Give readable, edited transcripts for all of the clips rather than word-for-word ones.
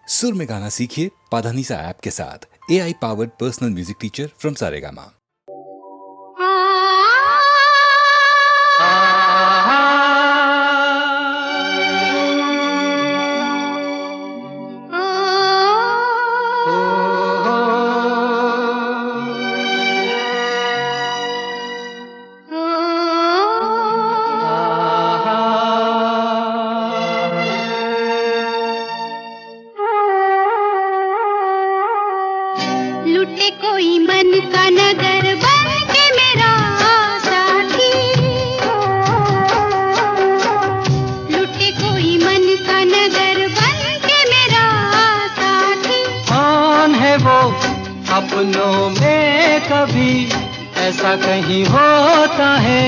सुर में गाना सीखिए पाधानीसा ऐप के साथ। AI powered personal music teacher from Saregama. लुटे कोई मन का नगर बन के मेरा साथी, लुटे कोई मन का नगर बन के मेरा साथी। कौन है वो अपनों में कभी ऐसा कहीं होता है,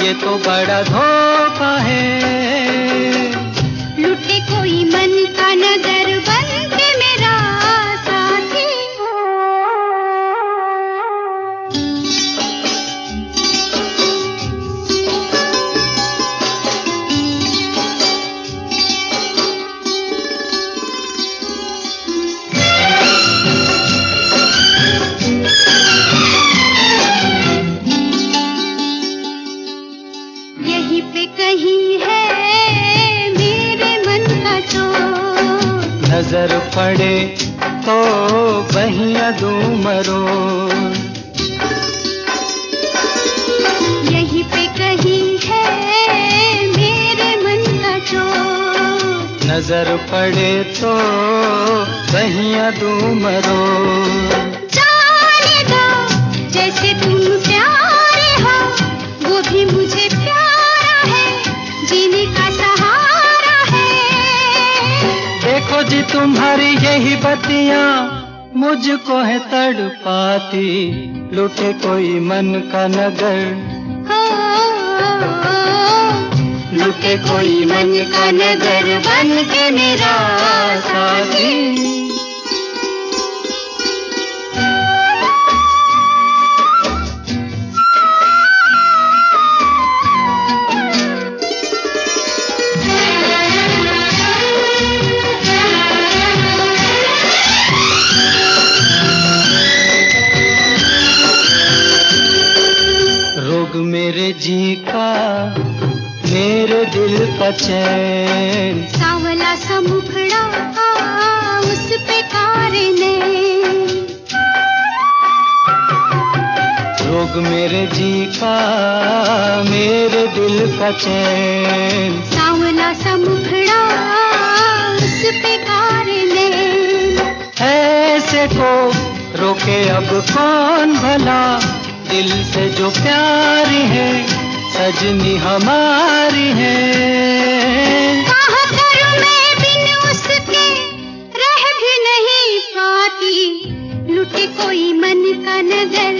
ये तो बड़ा धोखा है। लुटे कोई मन का नगर बन के मेरा साथी। यहीं पे कहीं है मेरे मन का चोर, नजर पड़े तो बहिया दूं मरो। यहीं पे कहीं है मेरे मन का चोर, नजर पड़े तो बहिया दूं मरो। जाने दो जैसे तुम प्यारे हो, वो भी मुझे प्यारा है, जीने का सहारा है। देखो जी तुम्हारी यही बत्तियां मुझको है तड़पाती, लुटे कोई मन का नगर, हो, लुटे कोई मन का नगर बन के मेरा साथी। रोग मेरे जी का मेरे दिल का चैन, सावला सा मुखड़ा उस पे कारने, रोग मेरे जी का मेरे दिल का चैन। सावला सा मुखड़ा उस पे कारने। ऐसे को रोके अब कौन भला, दिल से जो प्यारी है सजनी हमारी है। कहाँ करूं मैं बिन उसके रह भी नहीं पाती, लुटे कोई मन का नगर,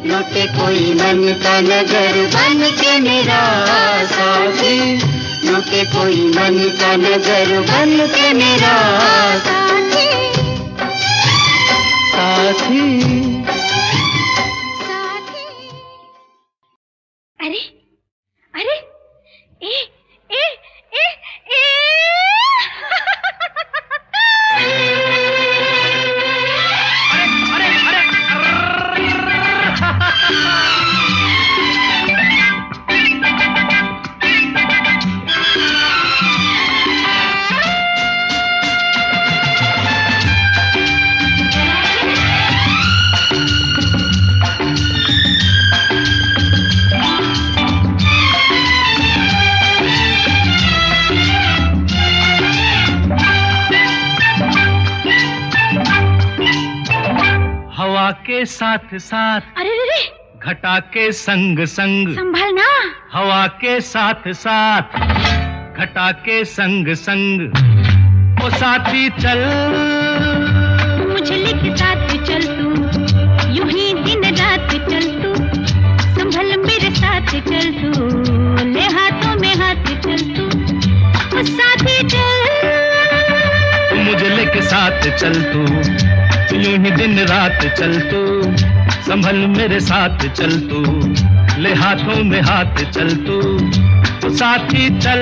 लुटे कोई मन का नगर बन के मेरा साथी, लुटे कोई मन का नगर बन के मेरा साथी, साथी। साथी। अरे अरे ए ए ए ए हवा के साथ साथ, अरे रे, घटा के संग संग, संभलना। हवा के साथ साथ, घटा के संग संग, ओ साथी चल, मुझे लेके साथ चल तू, यूं ही दिन रात चल तू, संभल मेरे साथ चल तू, ले हाथों में हाथ चल तू, ओ साथी चल, मुझे लेके साथ चल तू, यूं ही दिन रात चल तू, संभल मेरे साथ चल तू, ले हाथों में हाथ चल तू, साथी चल।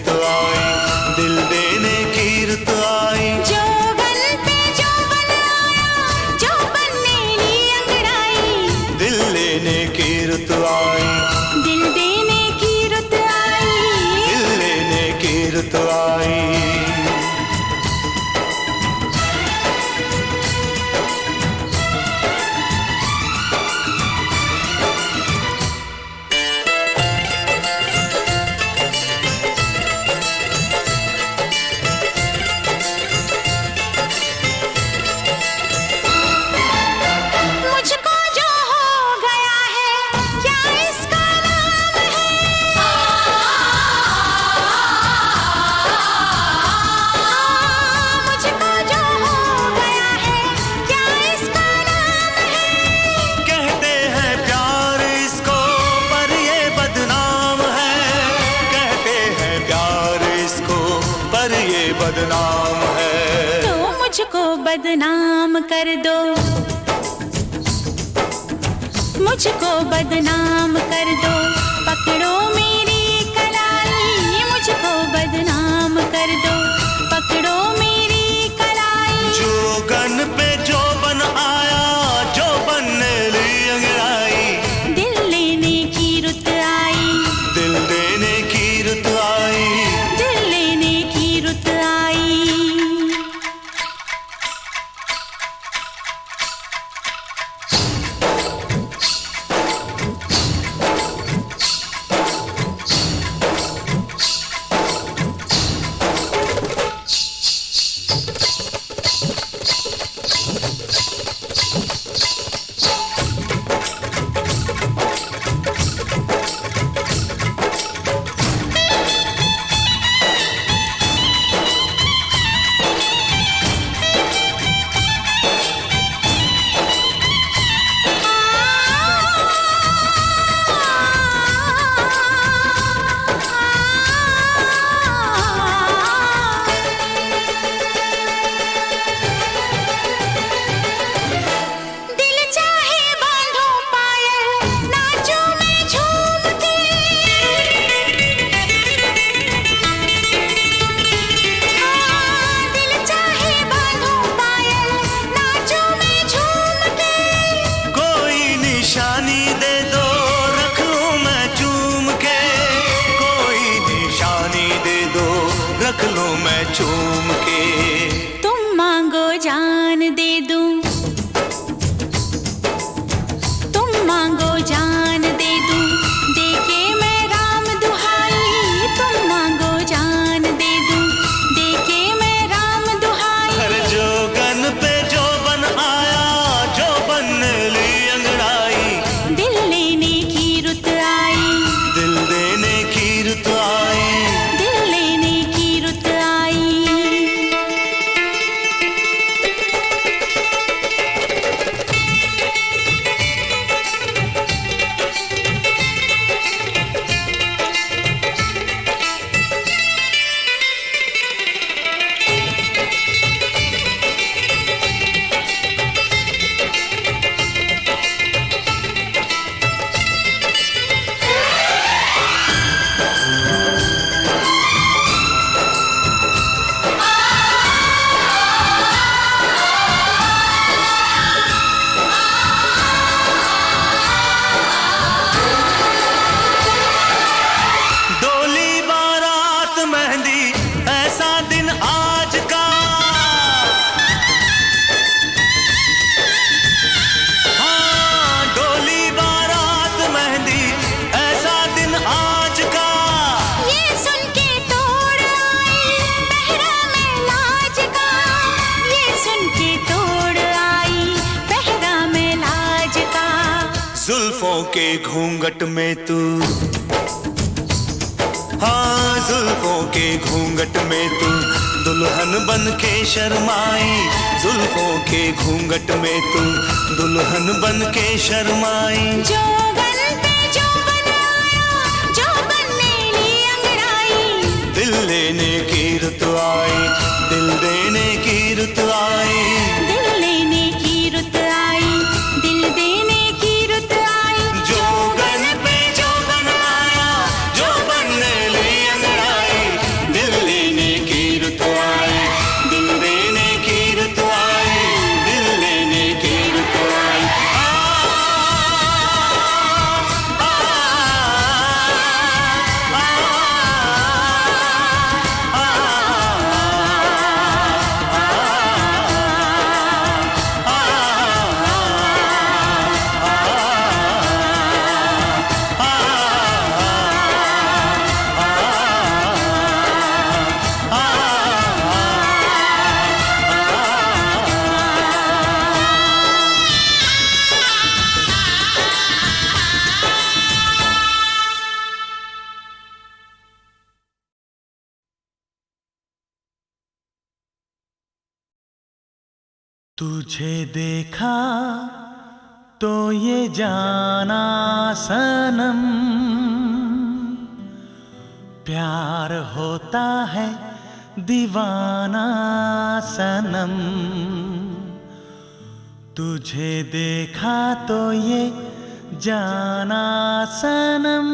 रुत आई, दिल देने की रुत आई। जोबन पे जोबन आया, जोबन ने ली अंगड़ाई। दिल लेने की रुत आई, दिल देने की रुत आई। दिल लेने की रुत आई। मुझको जो हो गया है, क्या इसका नाम है? मुझको जो हो गया है, क्या इसका नाम है? कहते हैं प्यार इसको पर ये बदनाम है, कहते हैं प्यार इसको पर ये बदनाम है। तो मुझको बदनाम कर दो, मुझको बदनाम कर दो। पकड़ो मेरी कलाई, मुझको बदनाम कर दो। पकड़ो मेरी कलाई। जोगन पे जोबन आया, जोबन ने ली अंगड़ाई। दिल लेने की रुत आई, दिल देने की रुत आई। दिल लेने की रुत आई। दिल चाहे बांधो पायल, नाचूं मैं झूम के। दिल चाहे बांधो पायल, नाचूं मैं झूम के। कोई निशानी दे दो रख लूं मैं चूम के, कोई निशानी दे दो रख लूं मैं चूम के। तुम मांगो जान दे दूं, तुम मांगो जान दे दूं। देके मैं राम दुहाई, तुम मांगो जान दे दूं। देके मैं राम दुहाई। हर जोगन पे जोबन आया, जोबन ने ली अंगड़ाई। दिल लेने की रुत आई, दिल देने की रुत आई। दिल लेने की रुत आई। डोली बारात मेहंदी ऐसा दिन आज का, हाँ डोली बारात मेहंदी ऐसा दिन आज का। ये सुन के तोड़ आई पहरा में लाज का। ये सुन के तोड़ आई पहरा में लाज का। जुल्फों के घूंघट में तू, हाँ जुल्फों के घूंघट में तू दुल्हन बन के शर्माई। जुल्फों के घूंघट में तू दुल्हन बन के शर्माई। जोबन पे जोबन आया, जोबन ने ली अंगड़ाई। दिल लेने की रुत आई, दिल देने की रुत आई। दिल लेने की रुत आई, दिल देने की रुत आई। जोगन पे जोगन आया, जोबन ने ली अंगड़ाई। तुझे देखा तो ये जाना सनम, प्यार होता है दीवाना सनम। तुझे देखा तो ये जाना सनम।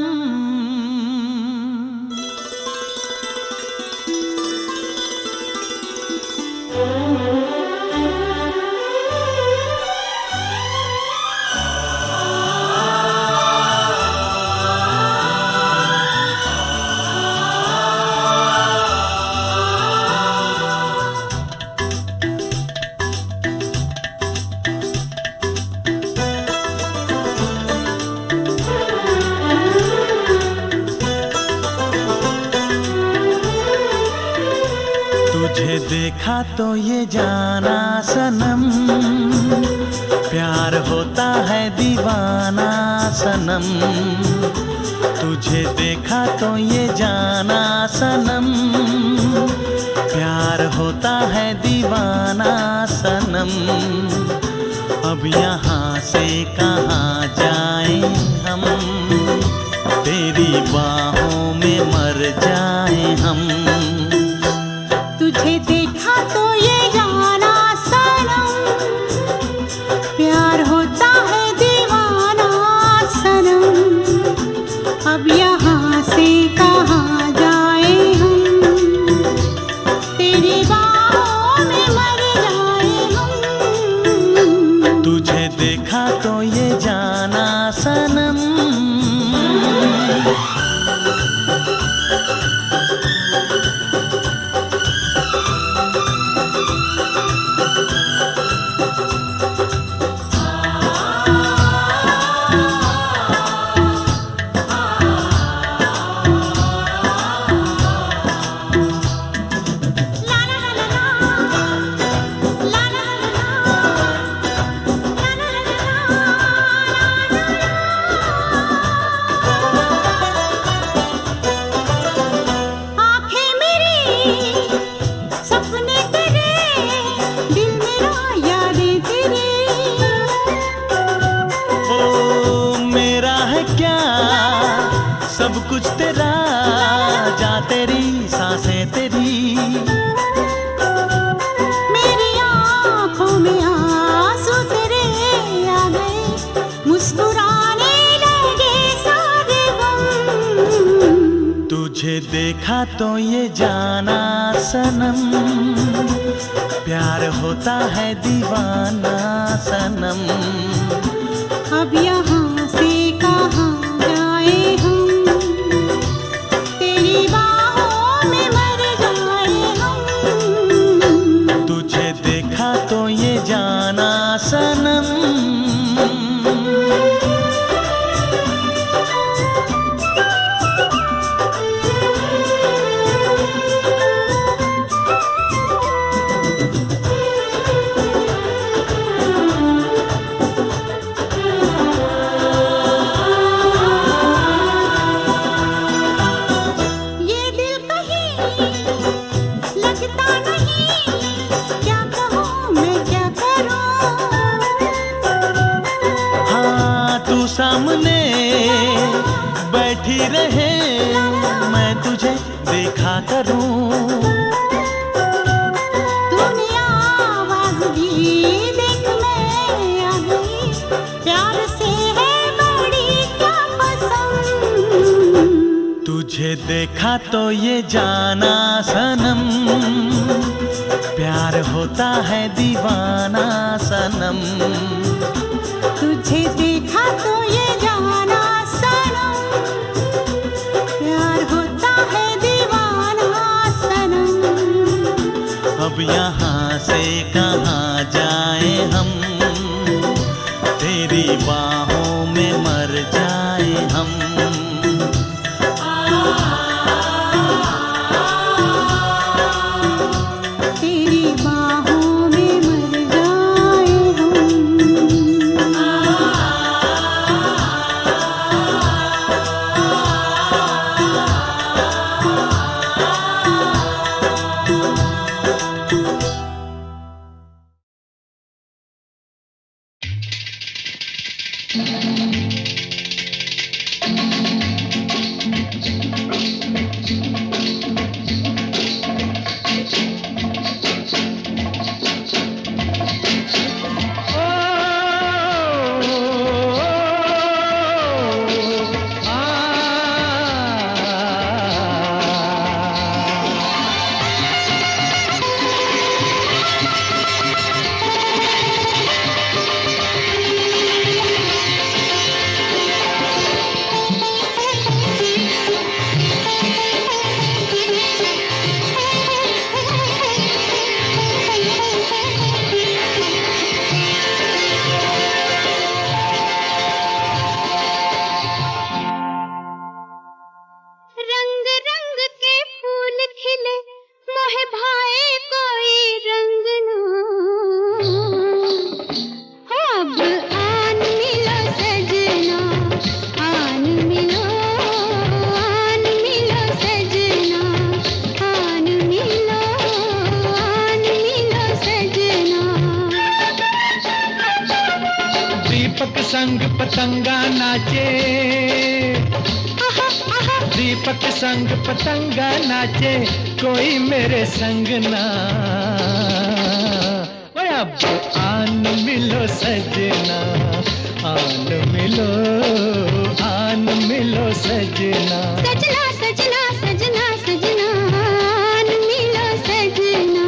तुझे देखा तो ये जाना सनम, प्यार होता है दीवाना सनम। तुझे देखा तो ये जाना सनम, प्यार होता है दीवाना सनम। अब यहाँ से कहाँ जाएं हम, तेरी बाहों में मर जाएं हम। तुझे देखा तो ये जाना सनम, प्यार होता है दीवाना सनम। अब यहाँ से कहाँ जाए हम, तेरी बाहों में मर जाए हम। तुझे देखा तो ये जाना सनम। सब कुछ तेरा, जा तेरी सांसें तेरी। मेरी आँखों में आंसू तेरे आ गए, मुस्कुराने लगे सारे गम। तुझे देखा तो ये जाना सनम, प्यार होता है दीवाना सनम। अब यहाँ से कहाँ जाए हम, तेरी बाहों में मर जाए हम। तुझे देखा तो ये जाना सनम। सामने बैठी रहे, मैं तुझे देखा करूं। तूने आवाज दी, देख मैं आ गई, प्यार से है बड़ी क्या पसंद। तुझे देखा तो ये जाना सनम, प्यार होता है दीवाना सनम। तुझे देखा तो ये जाना सनम, प्यार होता है दीवाना सनम। अब यहाँ से कहाँ जाए हम, तेरी बाहों में मर जाए हम। मोहे भाए कोई रंग ना, अब आन मिलो सजना, आन मिलो सजना, आन मिलो सजना। दीपक संग पतंगा नाचे, दीपक संग पतंगा नाचे, कोई मेरे संग ना। ओए अब आन मिलो सजना, आन मिलो सजना। सजना सजना सजना सजना, आन मिलो सजना।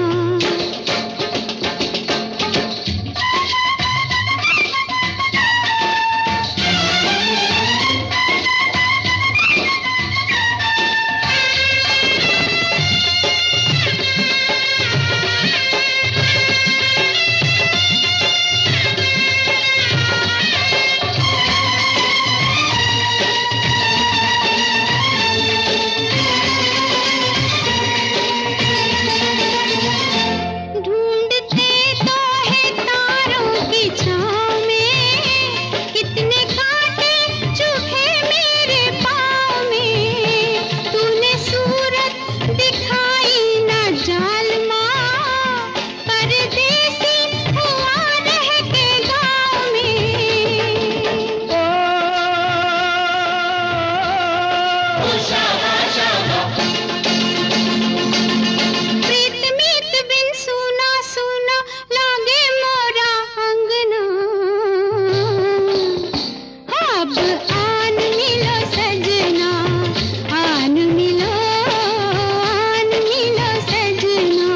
ढूंढते तो है तारों की छाँव में, कितने कांटे चुभे मेरे पाँव में। तूने सूरत दिखाई ना जालमा, परदेसी हुआ रह के गाँव में। प्रीत मीत बिन सुना सुना लागे मोरा अंगना, अब आन मिलो सजना, आन मिलो सजना।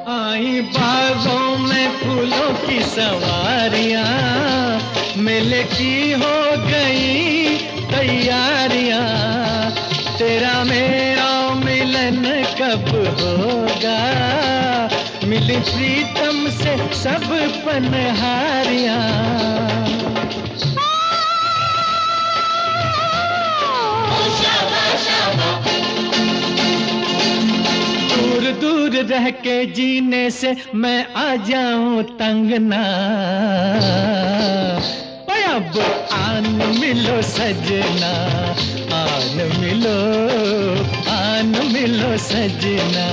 आई बागों में फूलों की सवारियां, मेले की हो गई तैयारियां। तेरा मेरा मिलन कब होगा, मिली प्रीतम से सब पनहारियां। दूर दूर रह के जीने से मैं आ जाऊं तंग ना। ओए अब आन मिलो सजना, आन मिलो सजना।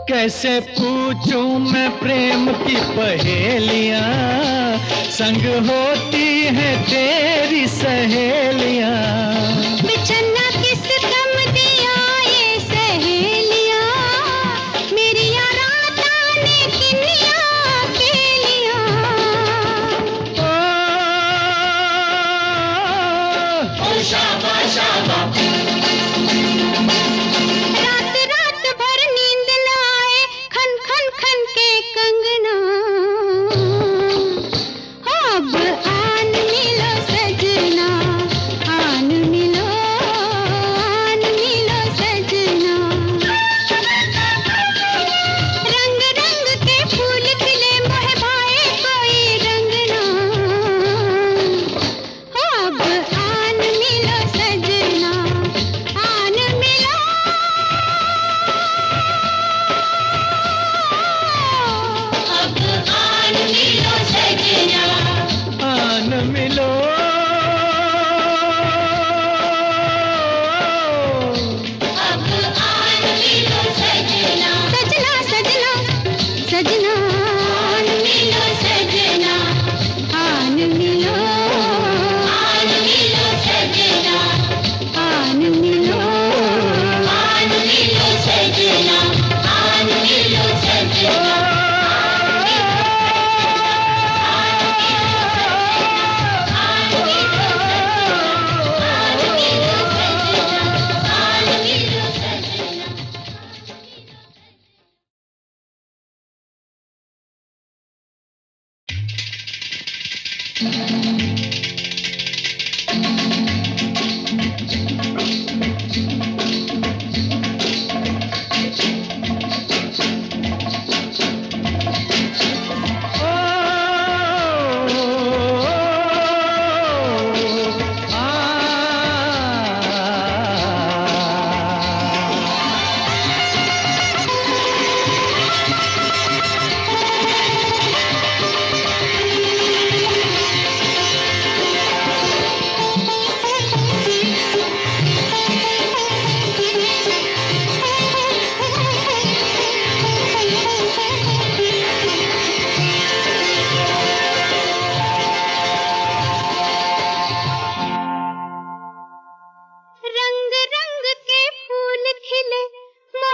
कैसे पूछूं मैं प्रेम की पहेलियां, संग होती है तेरी सहेलियां। बिछन्ना किस कम दिया ये सहेलियां, मेरी रात आने किनिया अकेलियां। रात रात भर नींद न आए, खन खन खन के कंगना, अब आन मिलो सजना, आन मिलो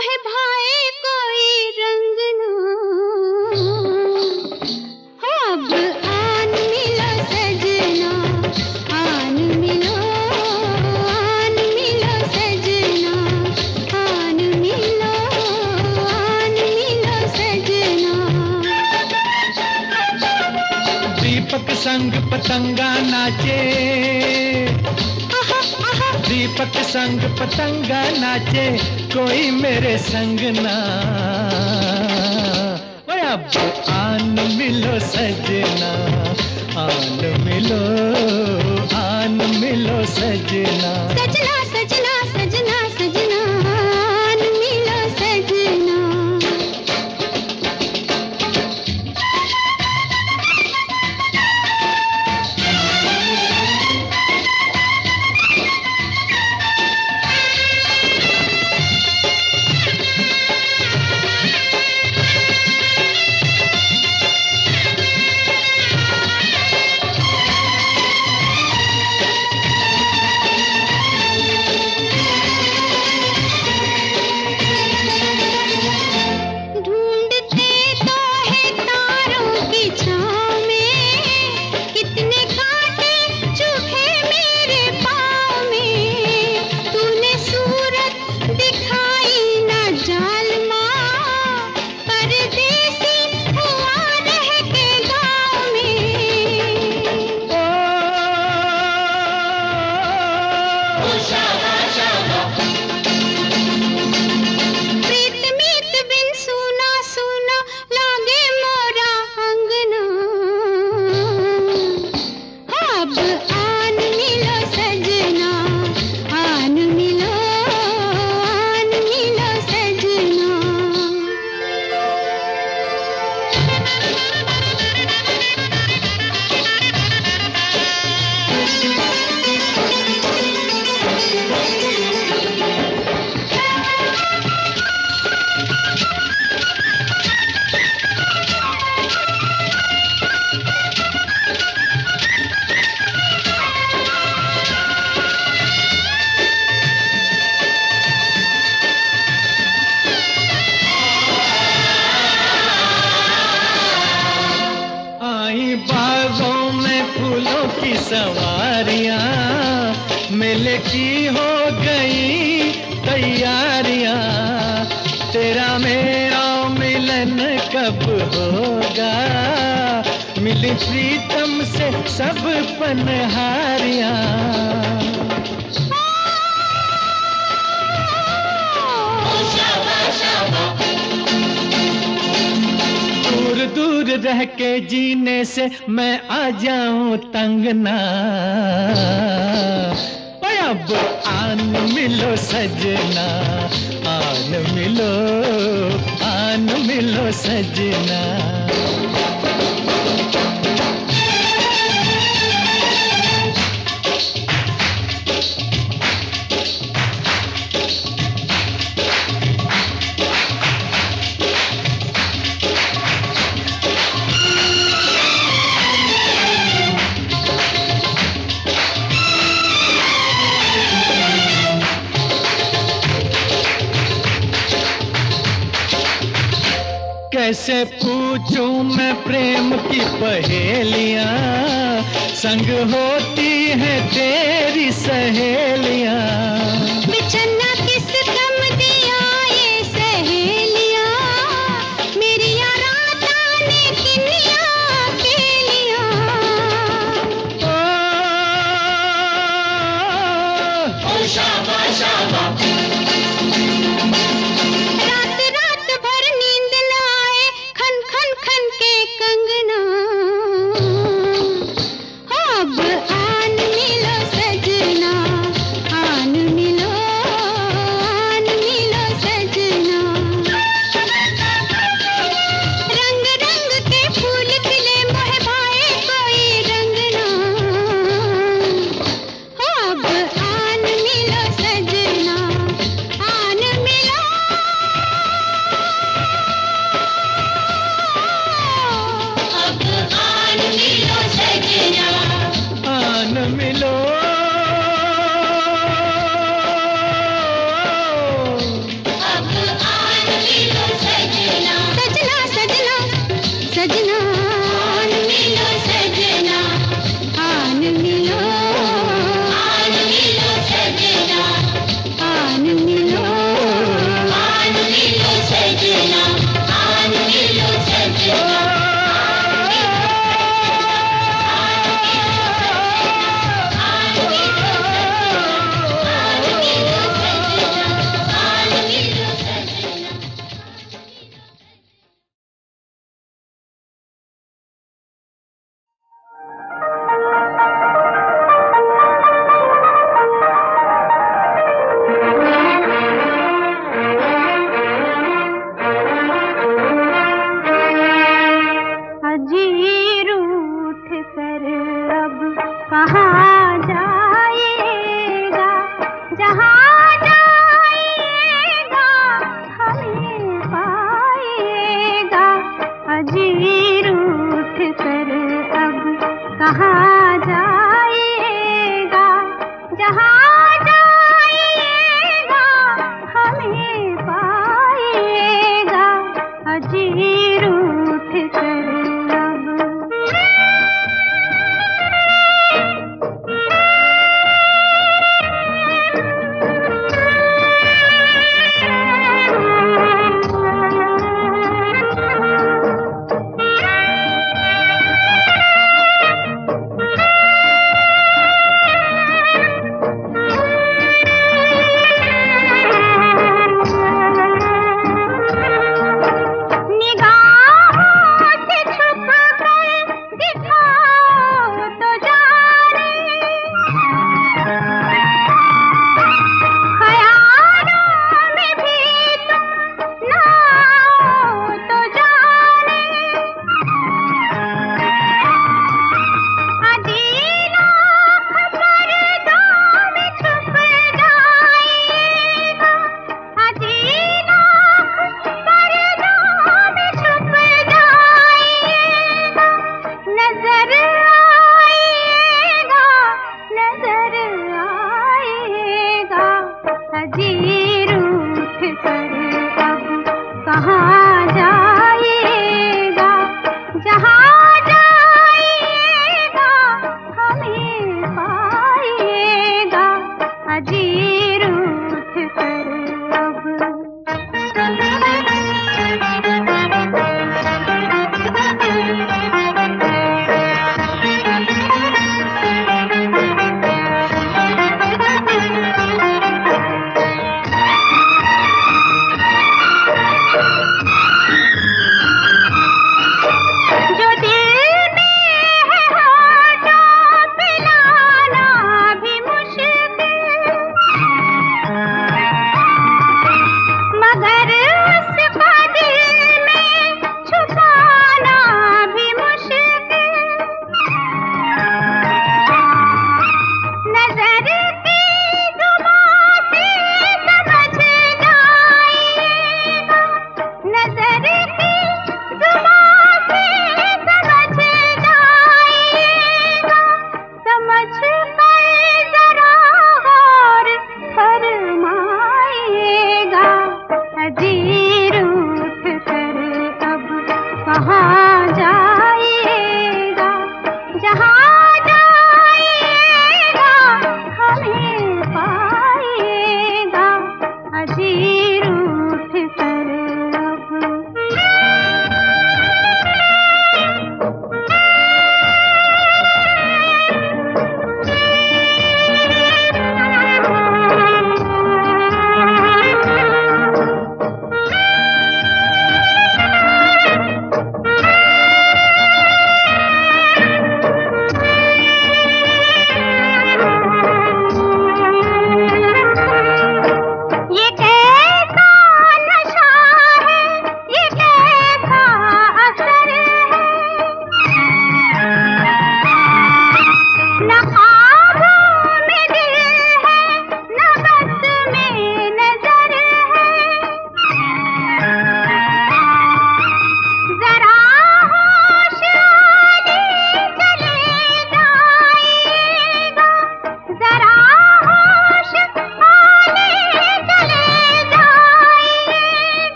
मोहे भाए कोई रंग ना हो अब आन मिलो सजना आन मिलो सजना आन मिलो सजना। दीपक संग पतंगा नाचे, दीपक संग पतंगा नाचे, कोई मेरे संग ना। ओए अब आन मिलो सजना आन मिलो सजना। सजना सजना सजना सजना आन मिलो सजना। सवारियां मेले की हो गई तैयारियां, तेरा मेरा मिलन कब होगा, मिली प्रीतम से सब पनहारियां। दूर दूर रह के जीने से मैं आ जाऊं तंग ना, ओए अब आन मिलो सजना, आन मिलो सजना। कैसे पूछूं मैं प्रेम की पहेलियां, संग होती है तेरी सहेलियां। बिछन्ना किस कम दिया ये सहेलियां, मेरी रात आने किनिया अकेलियां। ओ शाबा शाबा जहाँ जाएगा, जहाँ जाएगा हमें पाएगा अजी रूठ कर अब।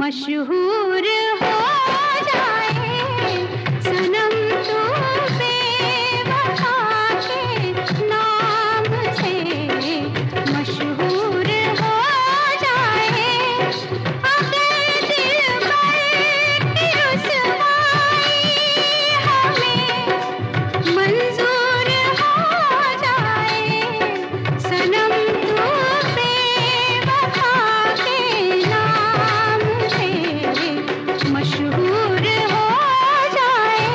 मशहूर हो जाए सनम तू बेवफा के नाम से मशहूर हो जाए अगर दिलबर की रुसवाई हमें मंजूर हो जाए सनम तू बेवफा के नाम से मशहूर हो जाए।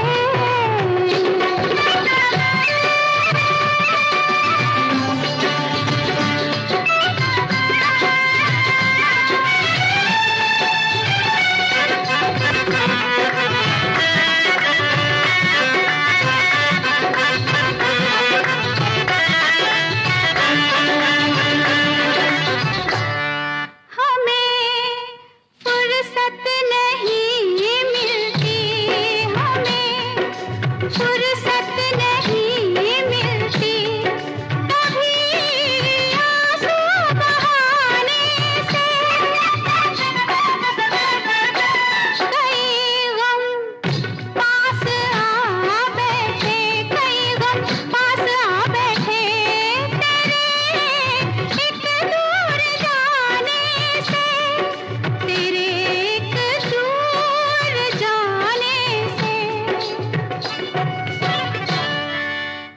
हमें फुर्सत नहीं मिलती हमें फुर्सत नहीं मिलती कभी आंसू बहाने से कई गम पास आ बैठे कई गम पास आ बैठे तेरे एक दूर जाने से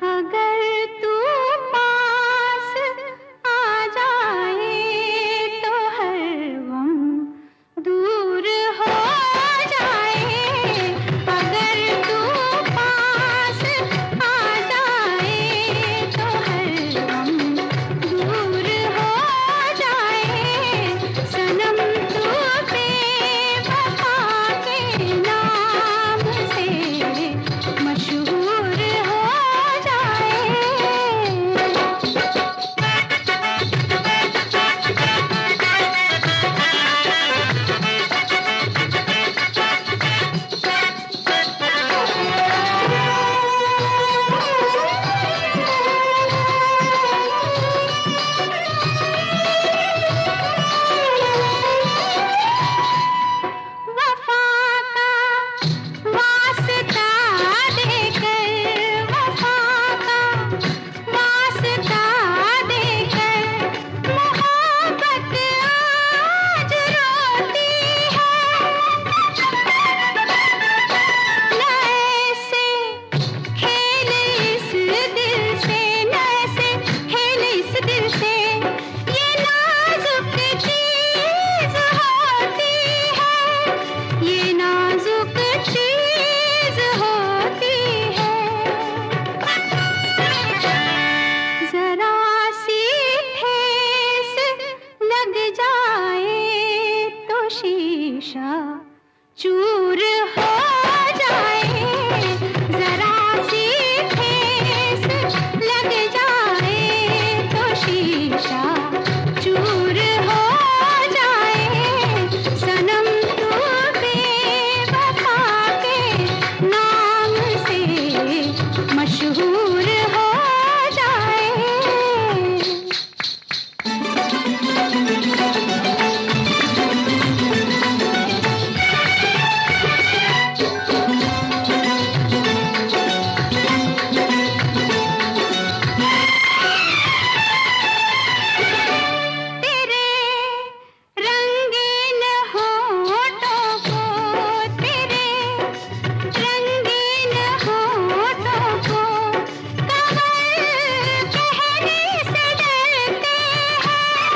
अगर तू पास आ जाए तो हर गम दूर हो जाए अगर तू पास आ जाए तो हर गम दूर हो जाए सनम तू बेवफा के नाम से मशहूर हो जाए। वफा का वास्ता देकर वफा का वास्ता देकर मोहब्बत आज रोती है नए से खेल इस दिल से नए से खेल इस दिल से ये नाजुक चीज होती है ये नाजुक चीज होती है जरा सी ठेस लग जाए तो शीशा चूर हो जाए जरा सी ठेस लग जाए तो शीशा चूर हो जाए सनम तू बेवफा के नाम से मशहूर हो जाए। तेरे रंगीन होठों को तेरे रंगीन होठों को कमर कहने से डरते हैं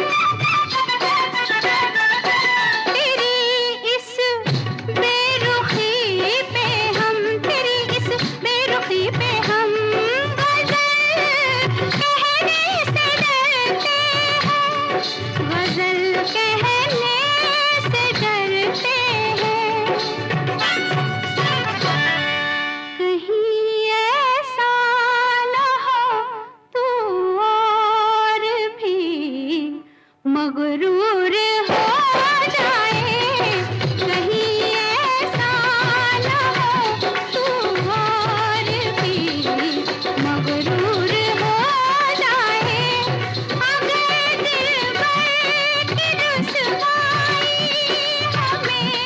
तेरी इस बेरुखी पे हम तेरी इस बेरुखी पे हम गजल कहने से डरते हैं गजल कहने से डरते हैं कहीं ऐसा न हो तू और भी मगरूर हो जाए कहीं ऐसा न हो तू और भी मगरूर हो जाए अगर दिलबर की रुसवाई हमें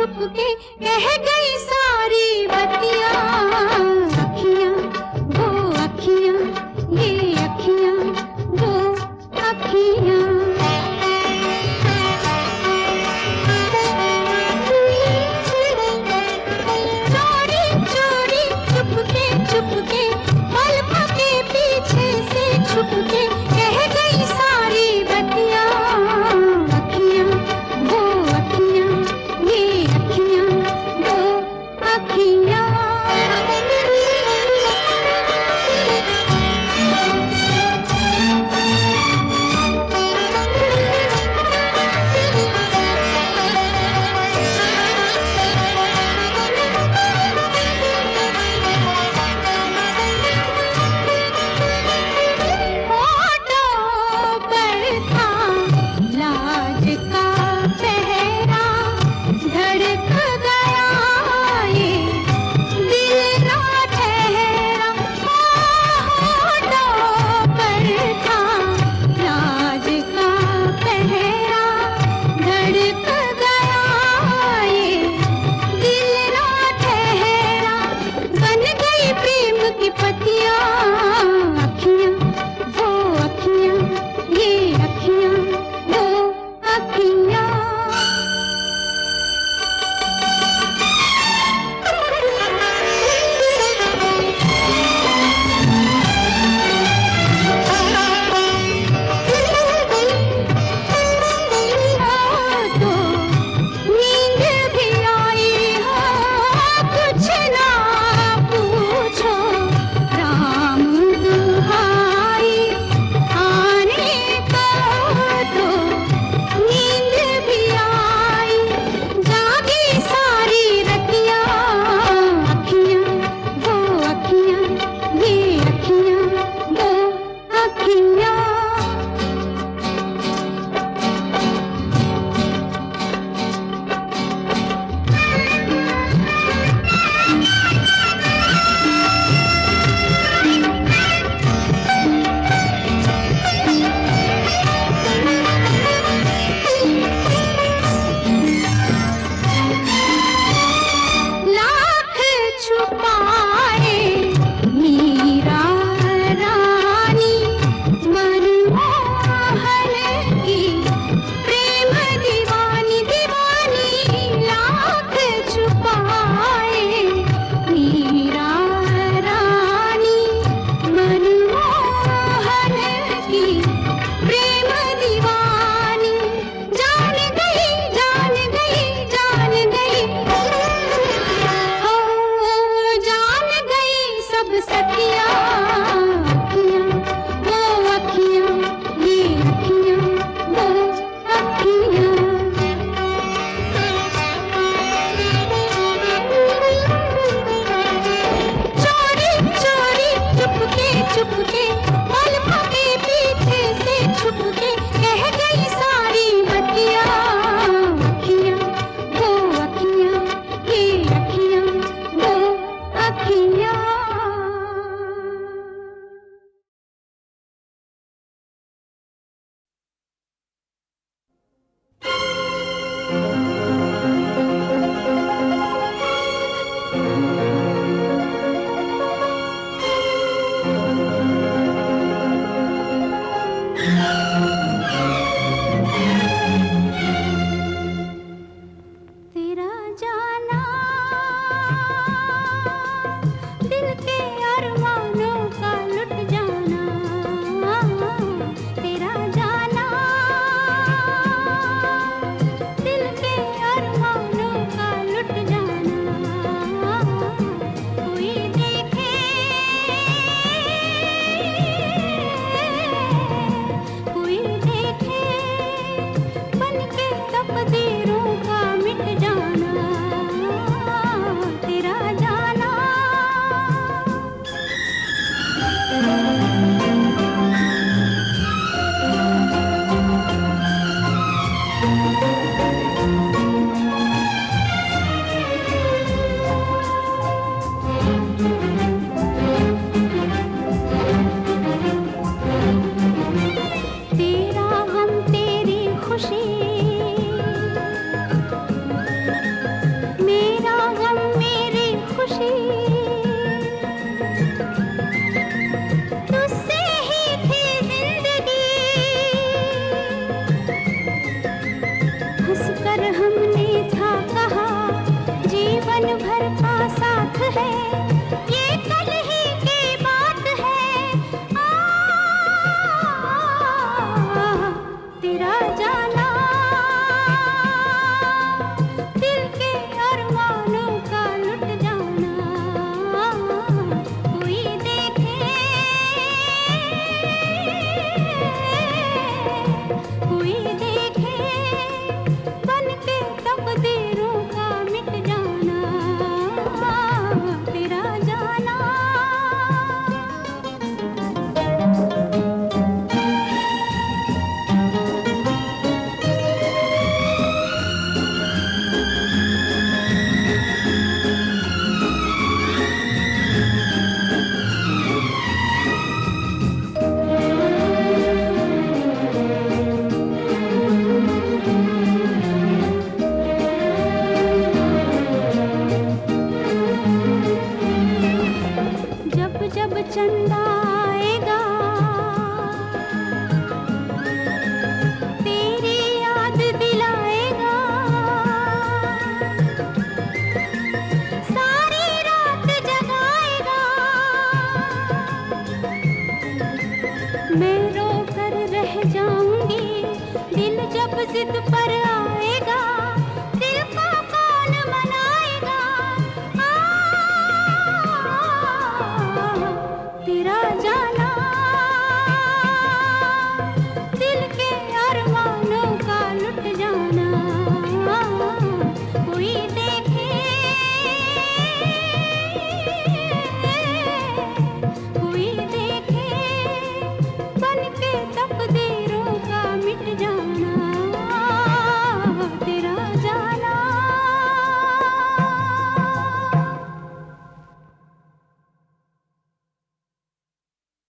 छुप के कह गई सारी बतिया।